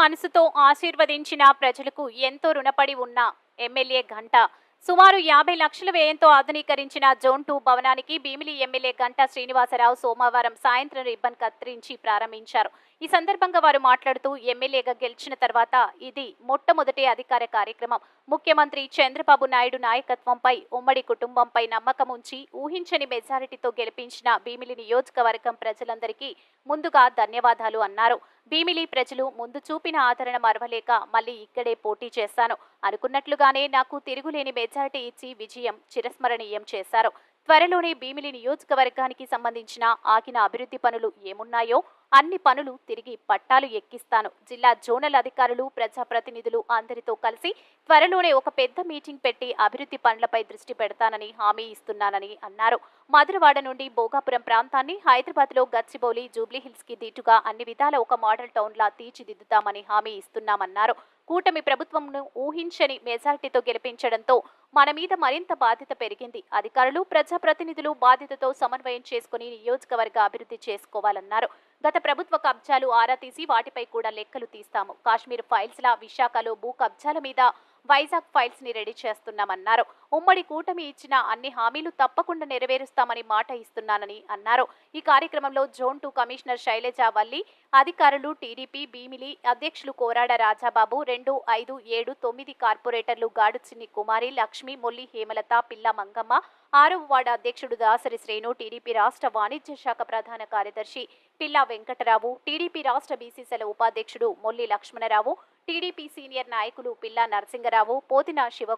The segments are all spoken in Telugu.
మనసుతో ఆశీర్వదించిన ప్రజలకు ఎంతో రుణపడి ఉన్న ఎమ్మెల్యే గంటా సుమారు 50 లక్షల వ్యయంతో ఆధునీకరించిన జోన్ 2 భవనానికి భీమిలి ఎమ్మెల్యే గంటా శ్రీనివాసరావు సోమవారం సాయంత్రం రిబ్బన్ కత్తిరించి ప్రారంభించారు. ఈ సందర్భంగా వారు మాట్లాడుతూ ఎమ్మెల్యేగా గెలిచిన తర్వాత ఇది మొట్టమొదటి అధికార కార్యక్రమం. ముఖ్యమంత్రి చంద్రబాబు నాయుడు నాయకత్వంపై ఉమ్మడి కుటుంబంపై నమ్మకం ఉంచి ఊహించని మెజారిటీతో గెలిపించిన భీమిలి నియోజకవర్గం ప్రజలందరికీ ముందుగా ధన్యవాదాలు అన్నారు. భీమిలి ప్రజలు ముందు చూపిన ఆదరణ మరవలేక మళ్లీ ఇక్కడే పోటీ చేశాను. అనుకున్నట్లుగానే నాకు తిరుగులేని మెజారిటీ ఇచ్చి విజయం చిరస్మరణీయం చేశారు. త్వరలోనే భీమిలి నియోజకవర్గానికి సంబంధించిన ఆగిన అభివృద్ధి పనులు ఏమున్నాయో అన్ని పనులు తిరిగి పట్టాలు ఎక్కిస్తాను. జిల్లా జోనల్ అధికారులు, ప్రజాప్రతినిధులు అందరితో కలిసి త్వరలోనే ఒక పెద్ద మీటింగ్ పెట్టి అభివృద్ధి పనులపై దృష్టి పెడతానని హామీ ఇస్తున్నానని అన్నారు. మధురవాడ నుండి భోగాపురం ప్రాంతాన్ని హైదరాబాద్లో గచ్చిబౌలి, జూబ్లీహిల్స్ కి దీటుగా అన్ని విధాల ఒక మోడల్ టౌన్ లా తీర్చిదిద్దుతామని హామీ ఇస్తున్నామన్నారు. కూటమి ప్రభుత్వంను ఊహించని మెజార్టీతో గెలిపించడంతో మన మీద మరింత బాధ్యత పెరిగింది. అధికారులు, ప్రజాప్రతినిధులు బాధ్యతతో సమన్వయం చేసుకుని నియోజకవర్గ అభివృద్ధి చేసుకోవాలన్నారు. గత ప్రభుత్వ కబ్జాలు ఆరా తీసి వాటిపై కూడా లెక్కలు తీస్తాము. కాశ్మీర్ ఫైల్స్ లా విశాఖలో భూ కబ్జాల మీద వైజాగ్ ఫైల్స్ ని రెడీ చేస్తున్నామన్నారు. ఉమ్మడి కూటమి ఇచ్చిన అన్ని హామీలు తప్పకుండా నెరవేరుస్తామని మాట ఇస్తున్నానని అన్నారు. ఈ కార్యక్రమంలో జోన్ 2 కమిషనర్ శైలజ వల్లి, అధికారులు, టీడీపీ భీమిలి అధ్యక్షులు కోరాడ రాజాబాబు, 2, 5, 7, 9 కార్పొరేటర్లు గాడుచిన్ని కుమారి, లక్ష్మి, మొల్లి హేమలత, పిల్ల మంగమ్మ, 6వ వార్డు అధ్యక్షుడు దాసరి శ్రేణు, టీడీపీ రాష్ట్ర వాణిజ్య శాఖ ప్రధాన కార్యదర్శి పిల్లా వెంకటరావు, టీడీపీ రాష్ట్ర బీసీసీల ఉపాధ్యక్షుడు మొల్లి లక్ష్మణరావు, టీడీపీ సీనియర్ నాయకులు పిల్లా నరసింగరావు, పోతిన శివ,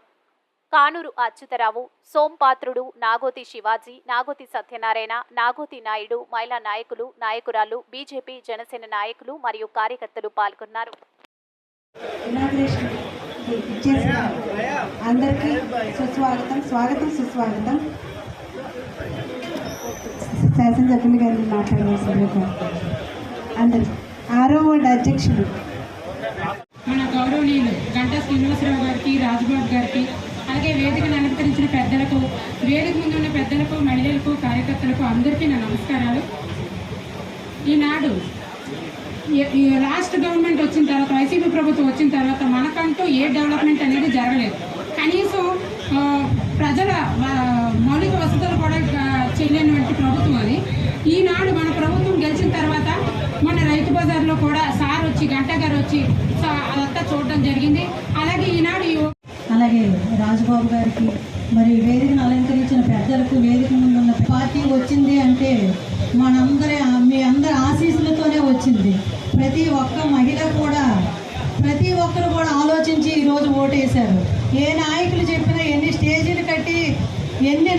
కానూరు అచ్యుతరావు, సోంపాత్రుడు, నాగోతి శివాజీ, నాగోతి సత్యనారాయణ, నాగోతి నాయుడు, మహిళా నాయకులు, నాయకురాలు, బీజేపీ, జనసేన నాయకులు మరియు కార్యకర్తలు పాల్గొన్నారు. అందరికీ సుస్వాగతం, సుస్వాగతం. శాసనసభ్యులు గారిని మాట్లాడవలసింది అందరూ. 6వ వార్డు అధ్యక్షుడు మన గౌరవనీయులు గంటా శ్రీనివాసరావు గారికి, రాజబాబు గారికి, అలాగే వేదికను అలంకరించిన పెద్దలకు, వేదిక ముందు ఉన్న పెద్దలకు, మహిళలకు, కార్యకర్తలకు అందరికీ నా నమస్కారాలు. ఈనాడు లాస్ట్ గవర్నమెంట్ వచ్చిన తర్వాత, వైసీపీ ప్రభుత్వం వచ్చిన తర్వాత మనకంటూ ఏ డెవలప్మెంట్ అనేది జరగలేదు. కనీసం ప్రజల మౌలిక వసతులు కూడా చేయలేనటువంటి ప్రభుత్వం అది. ఈనాడు మన ప్రభుత్వం గెలిచిన తర్వాత మన రైతు బజార్లో కూడా సార్ వచ్చి, గంటా గారు వచ్చి అదంతా చూడడం జరిగింది. అలాగే ఈనాడు అలాగే రాజబాబు గారికి, మరి వేదికను అలంకరించిన పెద్దలకు, వేదిక ముందున్న పార్టీ వచ్చింది అంటే మీ అందరి ఆశీస్సులతోనే వచ్చింది. ప్రతి ఒక్క మహిళ కూడా, ప్రతి ఒక్కరు కూడా ఆలోచించి ఈరోజు ఓటేశారు. ఏ నాయకులు చెప్పినా, ఎన్ని స్టేజీలు కట్టి ఎన్ని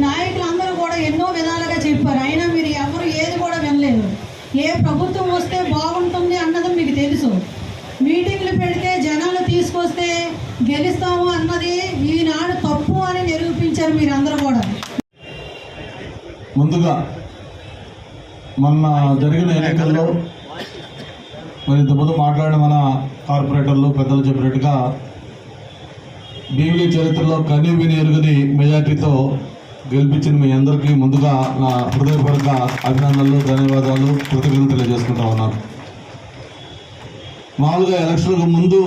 నాయకులు అందరూ కూడా ఎన్నో విధాలుగా చెప్పారు. అయినా మీరు ఎవరు ఏది కూడా వినలేదు. ఏ ప్రభుత్వం వస్తే బాగుంటుంది అన్నది మీకు తెలుసు. మీటింగ్లు పెడితే జనాలు తీసుకొస్తే గెలుస్తాము అన్నది ఈనాడు తప్పు అని నిరూపించారు మీరందరూ కూడా. ముందుగా మొన్న జరిగిన ఎన్నికల్లో మరి ఇంతకుముందు మాట్లాడిన మన కార్పొరేటర్లు పెద్దలు చెప్పినట్టుగా భీమిలి చరిత్రలో కనీ విని ఎరుగని మెజార్టీతో గెలిపించిన మీ అందరికీ ముందుగా నా హృదయపూర్వక అభినందనలు, ధన్యవాదాలు, కృతజ్ఞతలు తెలియజేసుకుంటా ఉన్నాను. మామూలుగా ఎలక్షన్కు ముందు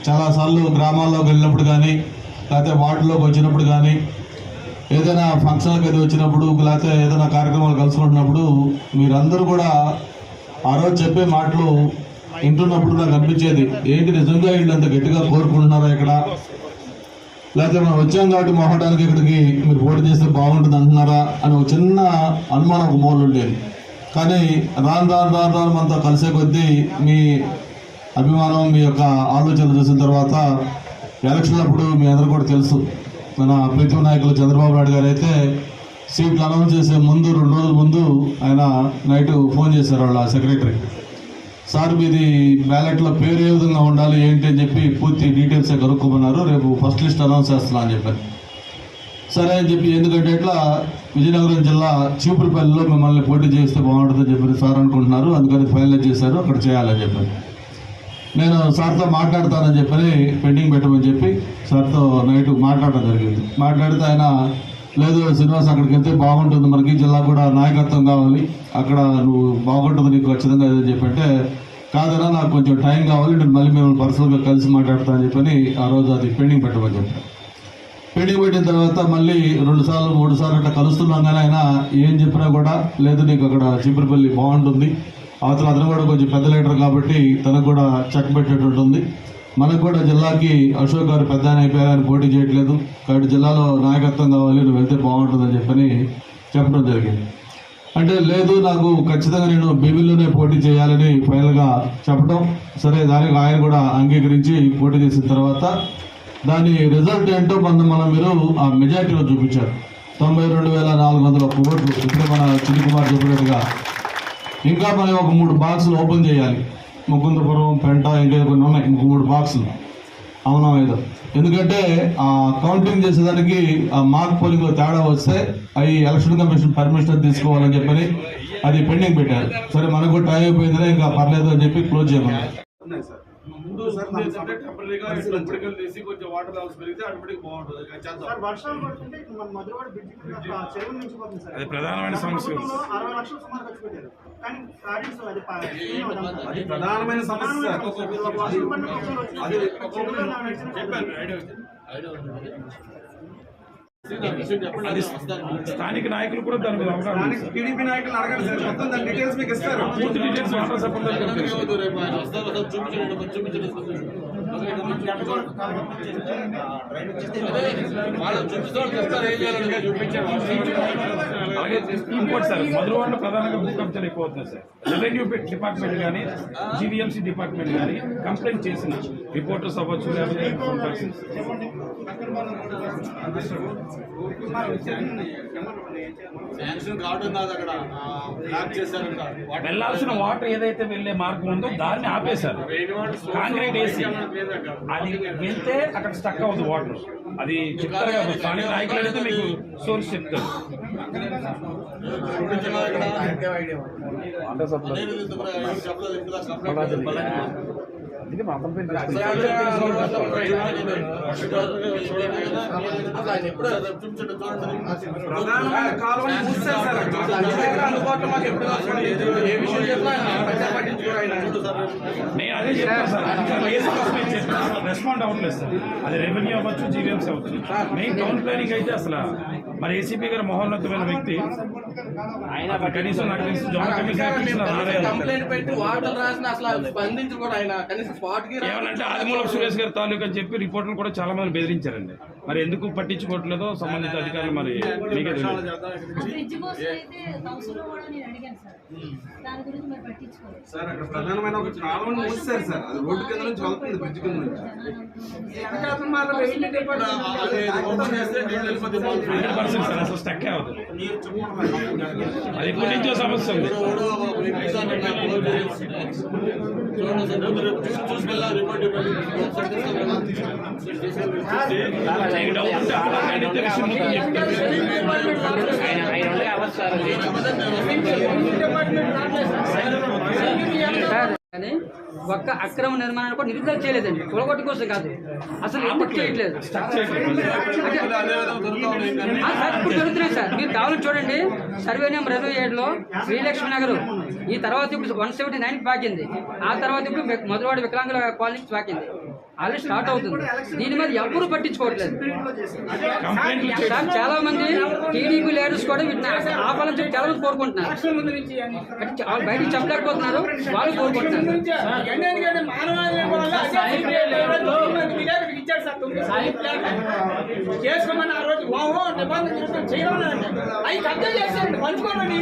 చాలాసార్లు గ్రామాల్లోకి వెళ్ళినప్పుడు కానీ, లేకపోతే వార్డులోకి వచ్చినప్పుడు కానీ, ఏదైనా ఫంక్షన్లకు అది వచ్చినప్పుడు, లేకపోతే ఏదైనా కార్యక్రమాలు కలుసుకుంటున్నప్పుడు మీరందరూ కూడా ఆ రోజు చెప్పే మాటలు వింటున్నప్పుడు నాకు అనిపించేది, ఏంటి నిజంగా వీళ్ళు అంత గట్టిగా కోరుకుంటున్నారా ఇక్కడ, లేకపోతే మనం వచ్చాం కాబట్టి మొహటానికి ఇక్కడికి మీరు పోటీ చేస్తే బాగుంటుంది అంటున్నారా అని ఒక చిన్న అనుమానం ఒక మూలు ఉండేది. కానీ రాను మనతో కలిసే కొద్దీ మీ అభిమానం, మీ యొక్క ఆలోచనలు చూసిన తర్వాత ఎలక్షన్లప్పుడు మీ అందరూ కూడా తెలుసు, మన ప్రీతం నాయకులు చంద్రబాబు నాయుడు గారు అయితే సీట్లు అనౌన్స్ చేసే ముందు 2 రోజుల ముందు ఆయన నైట్ ఫోన్ చేశారు వాళ్ళ సెక్రటరీ, సార్ మీది బ్యాలెట్లో పేరు ఏ విధంగా ఉండాలి ఏంటి అని చెప్పి పూర్తి డీటెయిల్సే కనుక్కోమన్నారు, రేపు ఫస్ట్ లిస్ట్ అనౌన్స్ చేస్తున్నా అని చెప్పారు. సరే అని చెప్పి, ఎందుకంటే ఇట్లా విజయనగరం జిల్లా చీపురుపల్లిలో మిమ్మల్ని పోటీ చేస్తే బాగుంటుందని చెప్పి సార్ అనుకుంటున్నారు, అందుకని ఫైనలైజ్ చేశారు, అక్కడ చేయాలని చెప్పారు. నేను సార్తో మాట్లాడతానని చెప్పని పెండింగ్ పెట్టమని చెప్పి సార్తో నైట్ మాట్లాడడం జరిగింది. మాట్లాడితే ఆయన, లేదు శ్రీనివాస్ అక్కడికి వెళ్తే బాగుంటుంది, మనకి జిల్లా కూడా నాయకత్వం కావాలి, అక్కడ నువ్వు బాగుంటుంది నీకు ఖచ్చితంగా అని చెప్పంటే కాదన్నా నాకు కొంచెం టైం కావాలి, నేను మళ్ళీ మిమ్మల్ని పర్సనల్గా కలిసి మాట్లాడతా అని చెప్పని ఆ రోజు అది పెండింగ్ పెట్టమని చెప్పాను. పెండింగ్ పెట్టిన తర్వాత మళ్ళీ 2 సార్లు 3 సార్లు అట్లా కలుస్తున్నాం, కానీ ఆయన ఏం చెప్పినా కూడా లేదు నీకు అక్కడ చీపురుపల్లి బాగుంటుంది, అవతల అతను కూడా కొంచెం పెద్ద లీడర్ కాబట్టి తనకు కూడా చెక్ పెట్టేటట్టు ఉంది, మనకు కూడా జిల్లాకి అశోక్ గారు పెద్ద ఆయన అయిపోయారు, ఆయన పోటీ చేయట్లేదు కాబట్టి జిల్లాలో నాయకత్వం కావాలి, నువ్వు వెళ్తే బాగుంటుందని చెప్పని చెప్పడం జరిగింది. అంటే లేదు నాకు ఖచ్చితంగా నేను బీబీలోనే పోటీ చేయాలని ఫైనల్గా చెప్పడం, సరే దానికి ఆయన కూడా అంగీకరించి పోటీ చేసిన తర్వాత దాని రిజల్ట్ ఏంటో మీరు ఆ మెజార్టీలో చూపించారు. 92,401 ఓట్లు. ఇప్పుడే మన చిన్ని కుమార్ చెప్పినట్టుగా ఇంకా మనం ఒక 3 బాక్సులు ఓపెన్ చేయాలి. ముకుందపురం, పెంట, ఇంకా కొన్ని ఉన్నాయి, ఇంకో 3 బాక్సులు. అవునా ఏదో, ఎందుకంటే ఆ కౌంటింగ్ చేసేదానికి ఆ మార్క్ పోలింగ్లో తేడా వస్తే అవి ఎలక్షన్ కమిషన్ పర్మిషన్ తీసుకోవాలని చెప్పని అది పెండింగ్ పెట్టారు. సరే మనకు కూడా టైం అయిపోయిందిలే, ఇంకా పర్లేదు అని చెప్పి క్లోజ్ చేయమన్నారు. ముందు టెంపరీగా పొడికలు తీసి కొంచెం వాటర్ లెవెల్స్ పెరిగితే ఆటోమేటిక్ బాగుంటుంది. వర్షాలు పడుతుంటే మన మధురవాడ బ్రిడ్జి చెరువు నుంచి పోతుంది సార్. అది ప్రధానమైన సమస్య. 60 లక్షలు సుమారు ఖర్చు పెట్టారు, కానీ ప్రాజెక్ట్స్ అది ప్రధానమైన సమస్య. అది స్థానిక నాయకులు కూడా దాని మీద అవగాహన, టీడీపీ నాయకులు అడగండి సార్, మొత్తం దాని డీటెయిల్స్ మీకు ఇస్తారు. పూర్తి డీటెయిల్స్ వాటర్ సప్లై అలాగే ఇంకోటి సార్, మధురవాడలో ప్రధానంగా భూ కబ్జాలు ఎక్కువ అవుతుంది సార్. రెవెన్యూ డిపార్ట్మెంట్ కానీ జీవీఎంసీ డిపార్ట్మెంట్ కానీ కంప్లైంట్ చేసిన రిపోర్టర్స్ అవ్వచ్చు, లేకపోతే వెళ్లాల్సిన వాటర్ ఏదైతే వెళ్లే మార్గం ఉందో దాన్ని ఆపేశారు, కాంక్రీట్ వేసి అది వెళ్తే అక్కడ స్టక్ అవుతుంది వాటర్. అది చెప్తారు కదా స్థానిక నాయకులు అయితే మీకు సోర్స్ చెప్తారు. నేను అదే చెప్తాను సార్, రెస్పాండ్ అవ్వట్లేదు సార్. అది రెవెన్యూ అవ్వచ్చు, జీవీఎంసీ అవ్వచ్చు. మెయిన్ టౌన్ ప్లానింగ్ అయితే అసలు మరి ఏసీపీ గారు మహోన్నతమైన వ్యక్తి, ఆయన కనీసం నాకు తెలిసి కంప్లైంట్ పెట్టి వాటర్ రాసిన అసలు స్పందించి కూడా ఆయన కనీసం స్పాట్ కి ఏమనంటే ఆదిమూలపు సురేష్ గారి తాలూకా అని చెప్పి రిపోర్టులు కూడా చాలా మంది బెదిరించారండి. మరి ఎందుకు పట్టించుకోవట్లేదో సంబంధిత అధికారులు మరి మీకే తెలియదు. సార్ అక్కడ ప్రధానమైన ఒక కాలువను మూసారు సార్, అది రోడ్డు కింద నుంచి వెళ్తుంది, బ్రిడ్జ్ కింద నుంచి. అసలు స్టక్ అవుతుంది, అది ఎప్పటి నుంచో సమస్య ఉంది. కానీ ఒక్క అక్రమ నిర్మాణాన్ని కూడా నిరుద్ధరణ చేయలేదండి, కూలగొట్టు కోసం కాదు, అసలు ఎందుకు చేయట్లేదు. ఇప్పుడు జరుగుతున్నాయి సార్, మీరు కావాలని చూడండి. సర్వే నెంబర్ 27లో శ్రీలక్ష్మి నగర్, ఈ తర్వాత ఇప్పుడు 179 పాకింది, ఆ తర్వాత ఇప్పుడు మధురవాడ వికలాంగుల కాలనీ పాకింది. ఆల్రెడీ స్టార్ట్ అవుతుంది. దీని మీద ఎవరు పట్టించుకోవట్లేదు సార్. చాలా మంది టీడీపీ లీడర్స్ కూడా వీటిని ఆపాలని చెప్పి చాలా మంది కోరుకుంటున్నారు, బయటకు చెప్పలేకపోతున్నారు, వాళ్ళు కోరుకుంటున్నారు. చేసుకోమని ఆ రోజు నిబంధన చేయమన్నారండి, అవి కబ్జా చేశారండి, పంచుకోమని